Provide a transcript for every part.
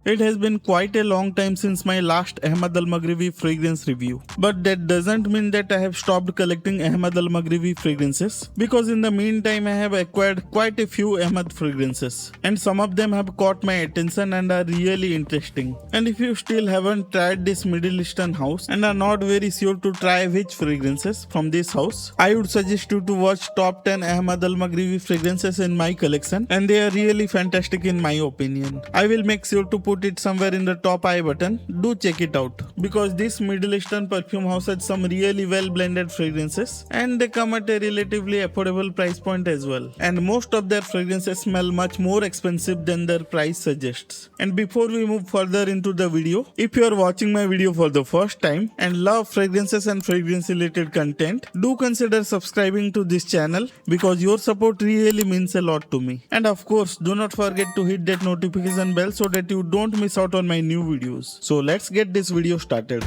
It has been quite a long time since my last Ahmed Maghribi fragrance review. But that doesn't mean that I have stopped collecting Ahmed Maghribi fragrances, because in the meantime I have acquired quite a few Ahmed fragrances, and some of them have caught my attention and are really interesting. And if you still haven't tried this Middle Eastern house and are not very sure to try which fragrances from this house, I would suggest you to watch top 10 Ahmed Maghribi fragrances in my collection, and they are really fantastic in my opinion. I will make sure to put it somewhere in the top I button. Do check it out, because this Middle Eastern perfume house has some really well blended fragrances, and they come at a relatively affordable price point as well. And most of their fragrances smell much more expensive than their price suggests. And before we move further into the video, if you are watching my video for the first time and love fragrances and fragrance related content, do consider subscribing to this channel, because your support really means a lot to me. And of course, do not forget to hit that notification bell so that you don't miss out on my new videos. So let's get this video started.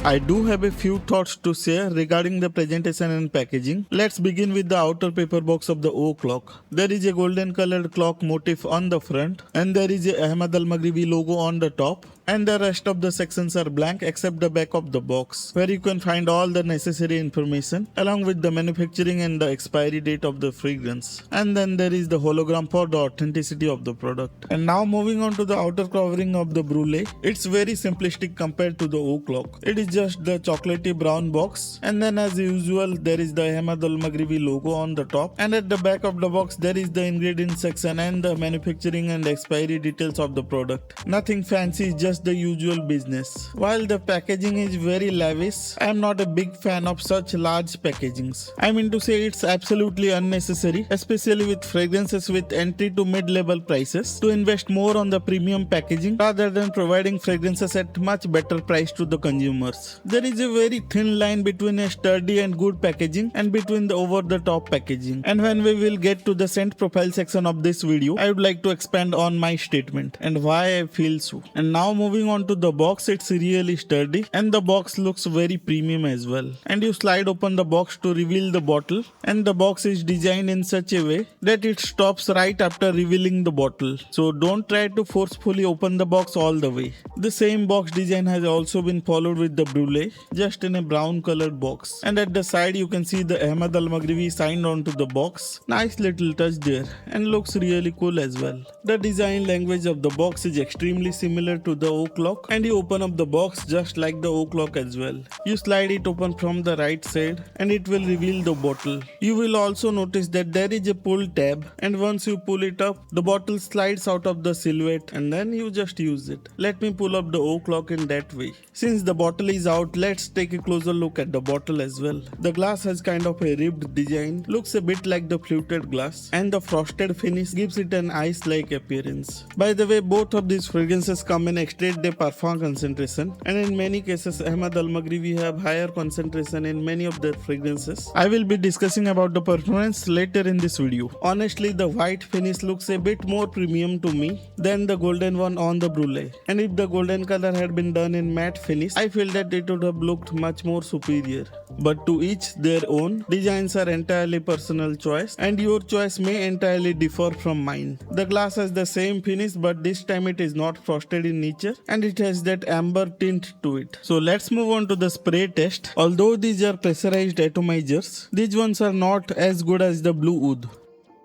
I do have a few thoughts to share regarding the presentation and packaging. Let's begin with the outer paper box of the O clock. There is a golden colored clock motif on the front, and there is a Ahmed Maghribi logo on the top. And the rest of the sections are blank except the back of the box, where you can find all the necessary information along with the manufacturing and the expiry date of the fragrance. And then there is the hologram for the authenticity of the product. And now moving on to the outer covering of the Brulee. It's very simplistic compared to the O clock. It is just the chocolatey brown box, and then as usual there is the Ahmed Maghribi logo on the top, and at the back of the box there is the ingredient section and the manufacturing and expiry details of the product. Nothing fancy, just the usual business. While the packaging is very lavish, I am not a big fan of such large packagings. I mean to say it's absolutely unnecessary, especially with fragrances with entry to mid-level prices, to invest more on the premium packaging rather than providing fragrances at much better price to the consumers. There is a very thin line between a sturdy and good packaging and between the over-the-top packaging. And when we will get to the scent profile section of this video, I would like to expand on my statement and why I feel so. And now moving on to the box, it's really sturdy and the box looks very premium as well. And you slide open the box to reveal the bottle, and the box is designed in such a way that it stops right after revealing the bottle. So don't try to forcefully open the box all the way. The same box design has also been followed with the Brulee, just in a brown colored box. And at the side you can see the Ahmed Maghribi signed onto the box. Nice little touch there, and looks really cool as well. The design language of the box is extremely similar to the O clock, and you open up the box just like the O clock as well. You slide it open from the right side and it will reveal the bottle. You will also notice that there is a pull tab, and once you pull it up, the bottle slides out of the silhouette and then you just use it. Let me pull up the O clock in that way. Since the bottle is out, let's take a closer look at the bottle as well. The glass has kind of a ribbed design, looks a bit like the fluted glass, and the frosted finish gives it an ice-like appearance. By the way, both of these fragrances come in extrait de parfum concentration, and in many cases Ahmed Maghribi have higher concentration in many of their fragrances. I will be discussing about the performance later in this video. Honestly, the white finish looks a bit more premium to me than the golden one on the Brulee, and if the golden color had been done in matte finish, I feel that it would have looked much more superior. But to each their own. Designs are entirely personal choice, and your choice may entirely differ from mine. The glass has the same finish, but this time it is not frosted in nature, and it has that amber tint to it. So let's move on to the spray test. Although these are pressurized atomizers, these ones are not as good as the Blue Oud,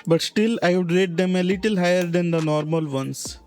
but still I would rate them a little higher than the normal ones.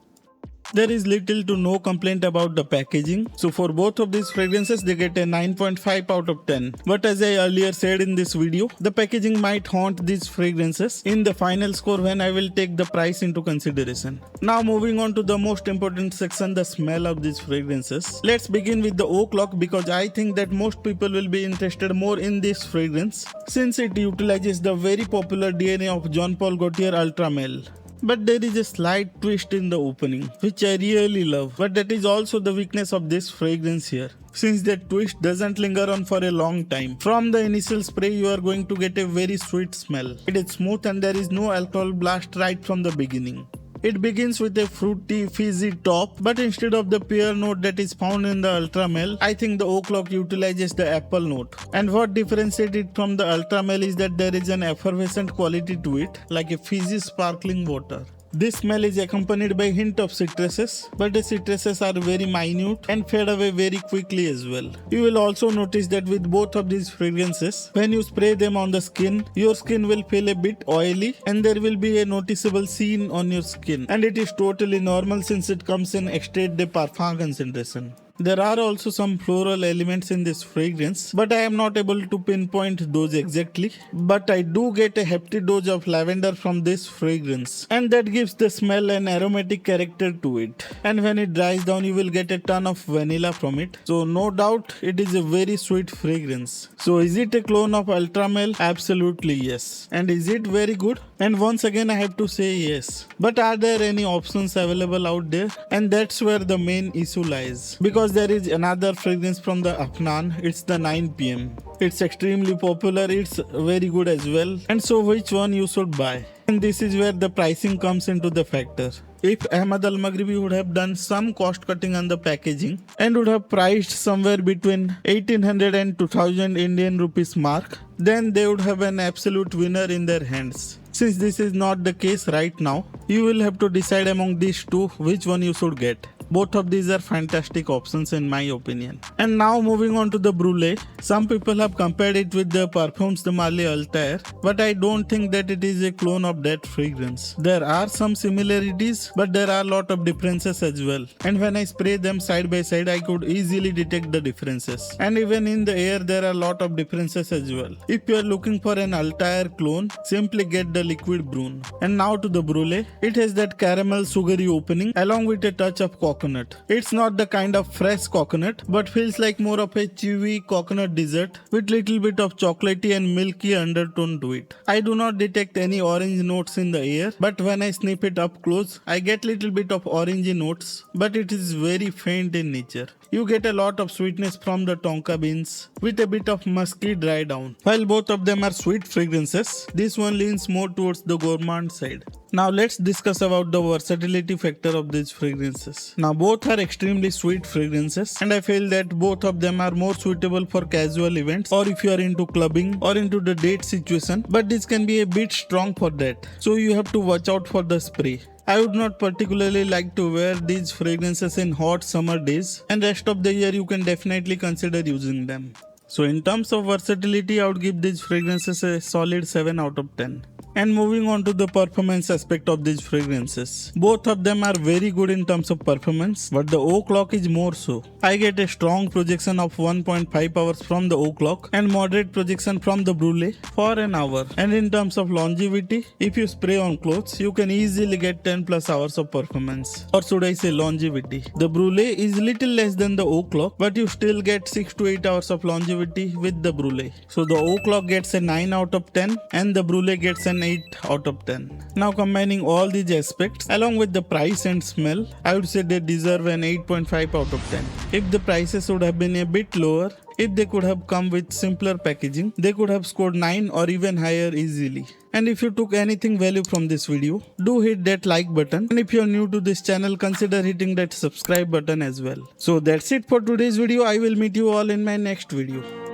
There is little to no complaint about the packaging, so for both of these fragrances they get a 9.5 out of 10. But as I earlier said in this video, the packaging might haunt these fragrances in the final score when I will take the price into consideration. Now moving on to the most important section, the smell of these fragrances. Let's begin with the O clock, because I think that most people will be interested more in this fragrance since it utilizes the very popular DNA of Jean Paul Gaultier Ultra Male. But there is a slight twist in the opening, which I really love, but that is also the weakness of this fragrance here, since that twist doesn't linger on for a long time. From the initial spray you are going to get a very sweet smell. It is smooth and there is no alcohol blast right from the beginning. It begins with a fruity, fizzy top, but instead of the pear note that is found in the Ultra Male, I think the Eau Clock utilizes the apple note. And what differentiates it from the Ultra Male is that there is an effervescent quality to it, like a fizzy sparkling water. This smell is accompanied by a hint of citruses, but the citruses are very minute and fade away very quickly as well. You will also notice that with both of these fragrances, when you spray them on the skin, your skin will feel a bit oily and there will be a noticeable sheen on your skin. And it is totally normal since it comes in extrait de parfum concentration. There are also some floral elements in this fragrance, but I am not able to pinpoint those exactly. But I do get a hefty dose of lavender from this fragrance, and that gives the smell an aromatic character to it. And when it dries down, you will get a ton of vanilla from it. So no doubt it is a very sweet fragrance. So is it a clone of Ultra Male? Absolutely yes. And is it very good? And once again I have to say yes. But are there any options available out there? And that's where the main issue lies. Because there is another fragrance from the Afnan, it's the 9 PM. It's extremely popular, it's very good as well. And so which one you should buy? And this is where the pricing comes into the factor. If Ahmed Al Maghribi would have done some cost cutting on the packaging and would have priced somewhere between 1800 and 2000 Indian rupees mark, then they would have an absolute winner in their hands. Since this is not the case right now, you will have to decide among these two which one you should get. Both of these are fantastic options in my opinion. And now moving on to the Brulee. Some people have compared it with the Perfumes de Marly Althaïr, but I don't think that it is a clone of that fragrance. There are some similarities, but there are a lot of differences as well. And when I spray them side by side, I could easily detect the differences. And even in the air, there are a lot of differences as well. If you are looking for an Althaïr clone, simply get the liquid Brune. And now to the Brulee. It has that caramel sugary opening along with a touch of coconut. It's not the kind of fresh coconut, but feels like more of a chewy coconut dessert with little bit of chocolatey and milky undertone to it. I do not detect any orange notes in the air, but when I sniff it up close, I get little bit of orangey notes, but it is very faint in nature. You get a lot of sweetness from the tonka beans with a bit of musky dry down. While both of them are sweet fragrances, this one leans more towards the gourmand side. Now let's discuss about the versatility factor of these fragrances. Now both are extremely sweet fragrances and I feel that both of them are more suitable for casual events or if you are into clubbing or into the date situation, but this can be a bit strong for that. So you have to watch out for the spray. I would not particularly like to wear these fragrances in hot summer days, and rest of the year you can definitely consider using them. So in terms of versatility, I would give these fragrances a solid 7 out of 10. And moving on to the performance aspect of these fragrances. Both of them are very good in terms of performance, but the Eau Clock is more so. I get a strong projection of 1.5 hours from the Eau Clock and moderate projection from the Brulee for an hour. And in terms of longevity, if you spray on clothes, you can easily get 10 plus hours of performance. Or should I say longevity. The Brulee is little less than the Eau Clock, but you still get 6 to 8 hours of longevity with the Brulee. So the Eau Clock gets a 9 out of 10 and the Brulee gets an 8 out of 10. Now combining all these aspects along with the price and smell, I would say they deserve an 8.5 out of 10. If the prices would have been a bit lower, if they could have come with simpler packaging, they could have scored 9 or even higher easily. And if you took anything value from this video, do hit that like button. And if you are new to this channel, consider hitting that subscribe button as well. So that's it for today's video. I will meet you all in my next video.